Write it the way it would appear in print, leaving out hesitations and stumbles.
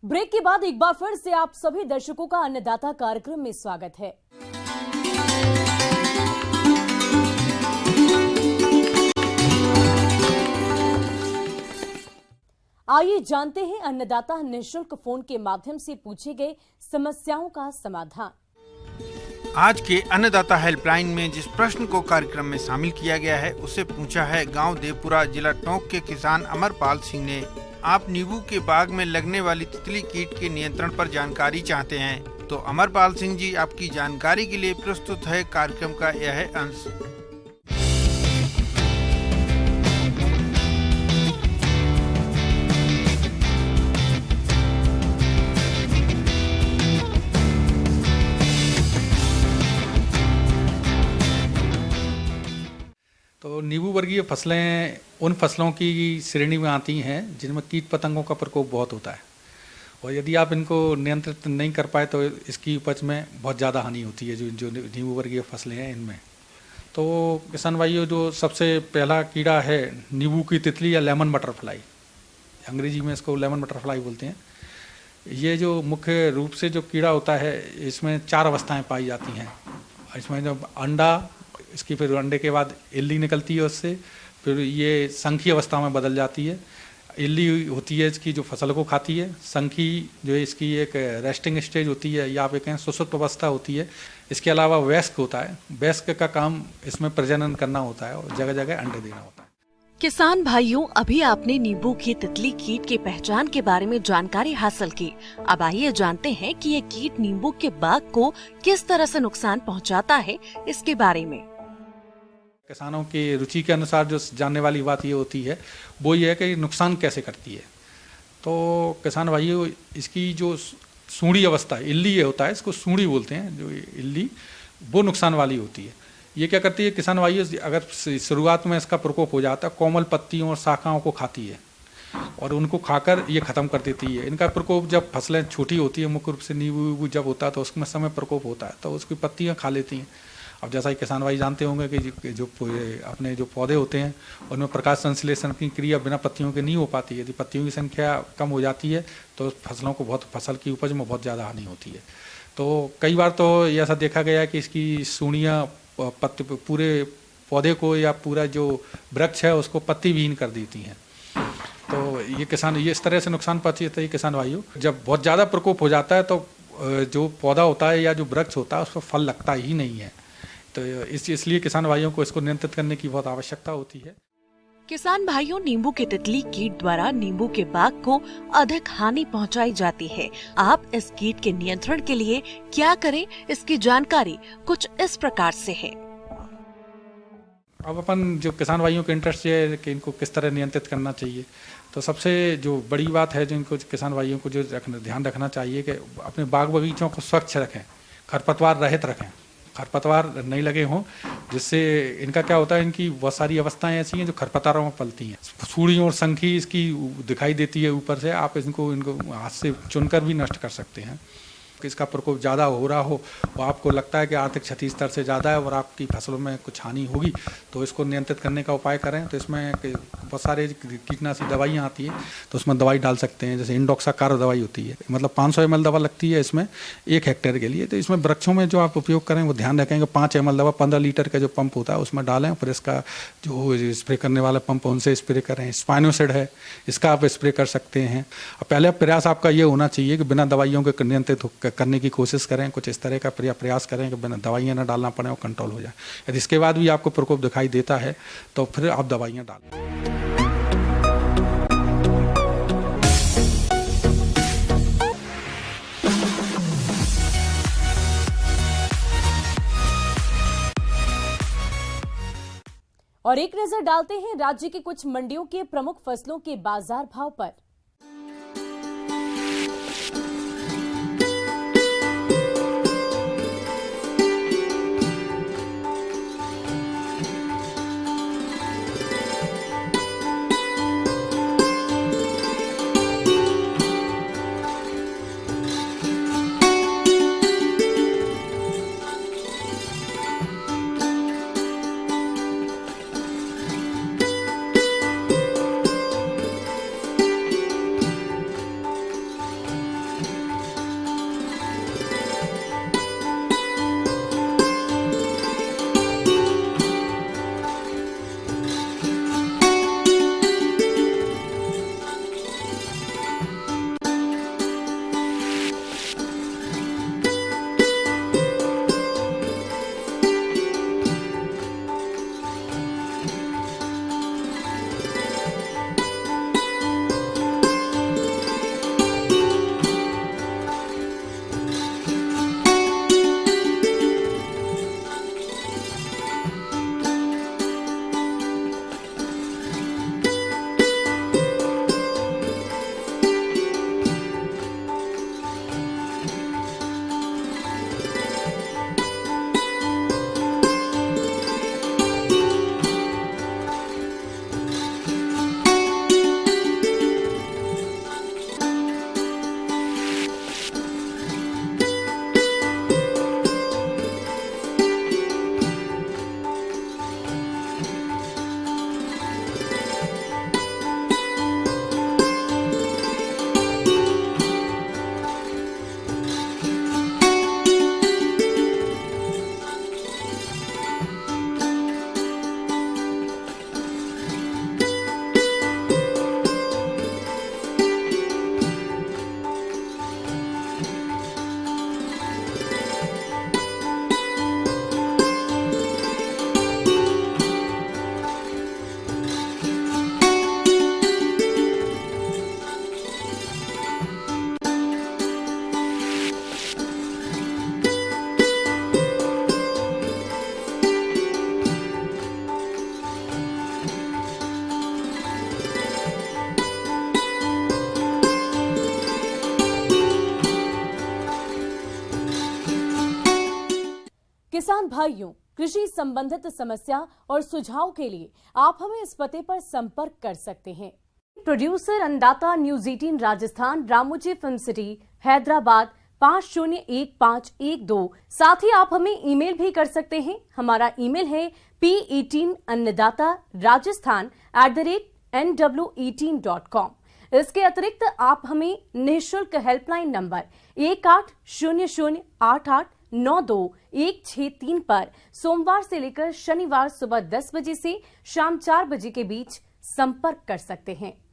Break के बाद एक बार फिर से आप सभी दर्शकों का अन्नदाता कार्यक्रम में स्वागत है। आइए जानते हैं अन्नदाता निःशुल्क फोन के माध्यम से पूछे गए समस्याओं का समाधान। आज के अन्नदाता हेल्पलाइन में जिस प्रश्न को कार्यक्रम में शामिल किया गया है उसे पूछा है गांव देवपुरा जिला टोंक के किसान अमरपाल सिंह ने। आप नींबू के बाग में लगने वाली तितली कीट के नियंत्रण पर जानकारी चाहते हैं, तो अमरपाल सिंह जी आपकी जानकारी के लिए प्रस्तुत है कार्यक्रम का यह अंश। तो नींबू वर्गीय फसलें उन फसलों की श्रेणी में आती हैं जिनमें कीट पतंगों का प्रकोप बहुत होता है, और यदि आप इनको नियंत्रित नहीं कर पाए तो इसकी उपज में बहुत ज़्यादा हानि होती है। जो नींबू वर्गीय फसलें हैं इनमें तो किसान भाइयों, जो सबसे पहला कीड़ा है नींबू की तितली या लेमन बटरफ्लाई, अंग्रेजी में इसको लेमन बटरफ्लाई बोलते हैं। ये जो मुख्य रूप से जो कीड़ा होता है इसमें 4 अवस्थाएँ पाई जाती हैं। इसमें जब अंडा, इसकी फिर अंडे के बाद इल्ली निकलती है, उससे फिर ये संखी अवस्था में बदल जाती है। इल्ली होती है इसकी जो फसल को खाती है, संखी जो है इसकी एक रेस्टिंग स्टेज होती है या आप ये कहें सुसुप्त अवस्था होती है। इसके अलावा वयस्क होता है, वयस्क का काम इसमें प्रजनन करना होता है और जगह जगह अंडे देना होता है। किसान भाइयों, अभी आपने नींबू की तितली कीट की पहचान के बारे में जानकारी हासिल की। अब आइए जानते हैं कि ये कीट नींबू के बाग को किस तरह से नुकसान पहुंचाता है, इसके बारे में। किसानों की रुचि के अनुसार जो जानने वाली बात ये होती है वो ये है कि नुकसान कैसे करती है। तो किसान भाइयों, इसकी जो सूंडी अवस्था इल्ली ये होता है, इसको सूंडी बोलते हैं, जो इल्ली वो नुकसान वाली होती है। ये क्या करती है किसान भाइयों, अगर शुरुआत में इसका प्रकोप हो जाता है, कोमल पत्तियों और शाखाओं को खाती है और उनको खाकर ये ख़त्म कर देती है। इनका प्रकोप जब फसलें छोटी होती है, मुख्य रूप से नींबू जब होता है तो उसमें समय प्रकोप होता है तो उसकी पत्तियाँ खा लेती हैं। अब जैसा कि किसान भाई जानते होंगे कि जो अपने जो पौधे होते हैं उनमें प्रकाश संश्लेषण की क्रिया बिना पत्तियों के नहीं हो पाती। यदि पत्तियों की संख्या कम हो जाती है तो फसलों को फसल की उपज में बहुत ज़्यादा हानि होती है। तो कई बार तो ऐसा देखा गया है कि इसकी सूढ़ियाँ पूरे पौधे को या पूरा जो वृक्ष है उसको पत्ती विहीन कर देती हैं। तो ये इस तरह से नुकसान पहुंचता है किसान भाइयों। जब बहुत ज़्यादा प्रकोप हो जाता है तो जो पौधा होता है या जो वृक्ष होता है उस पर फल लगता ही नहीं है। तो इसलिए किसान भाइयों को इसको नियंत्रित करने की बहुत आवश्यकता होती है। किसान भाइयों, नींबू की तितली कीट द्वारा नींबू के बाग को अधिक हानि पहुंचाई जाती है। आप इस कीट के नियंत्रण के लिए क्या करें, इसकी जानकारी कुछ इस प्रकार से है। अब अपन जो किसान भाइयों के इंटरेस्ट है कि इनको किस तरह नियंत्रित करना चाहिए, तो सबसे जो बड़ी बात है जो इनको किसान भाइयों को जो ध्यान रखना चाहिए कि अपने बाग बगीचों को स्वच्छ रखें, खरपतवार रहित रखें, खरपतवार नहीं लगे हों, जिससे इनका क्या होता है, इनकी बहुत सारी अवस्थाएं ऐसी हैं जो खरपतवारों में पलती हैं। सूढ़ी और संखी इसकी दिखाई देती है ऊपर से, आप इनको हाथ से चुनकर भी नष्ट कर सकते हैं। इसका प्रकोप ज़्यादा हो रहा हो और आपको लगता है कि आर्थिक क्षति स्तर से ज़्यादा है और आपकी फसलों में कुछ हानि होगी, तो इसको नियंत्रित करने का उपाय करें। तो इसमें बहुत सारे कीटनाशी दवाइयाँ आती हैं, तो उसमें दवाई डाल सकते हैं। जैसे इंडोक्साकार दवाई होती है, मतलब 500 ml दवा लगती है इसमें 1 हेक्टेयर के लिए। तो इसमें वृक्षों में जो आप उपयोग करें वो ध्यान रखें कि 5 ml दवा 15 लीटर का जो पंप होता है उसमें डालें, फिर इसका जो स्प्रे करने वाला पंप उनसे स्प्रे करें। स्पाइनोसाइड है, इसका आप स्प्रे कर सकते हैं। पहले प्रयास आपका ये होना चाहिए कि बिना दवाइयों के नियंत्रित करने की कोशिश करें, कुछ इस तरह का प्रयास करें कि बिना दवाइयाँ ना डालना पड़े और कंट्रोल हो जाए। यदि इसके बाद भी आपको प्रकोप दिखाई देता है तो फिर आप दवाइयाँ डालें। और एक नजर डालते हैं राज्य की कुछ मंडियों के प्रमुख फसलों के बाजार भाव पर। किसान भाइयों, कृषि संबंधित समस्या और सुझाव के लिए आप हमें इस पते पर संपर्क कर सकते हैं। प्रोड्यूसर अन्नदाता news 18 Rajasthan, Ramoji film city, Hyderabad 501512। साथ ही आप हमें ईमेल भी कर सकते हैं। हमारा ईमेल है p18annadatarajasthan@nw18.com। इसके अतिरिक्त आप हमें निःशुल्क हेल्पलाइन नंबर 180088921633 पर सोमवार से लेकर शनिवार सुबह 10 बजे से शाम 4 बजे के बीच संपर्क कर सकते हैं।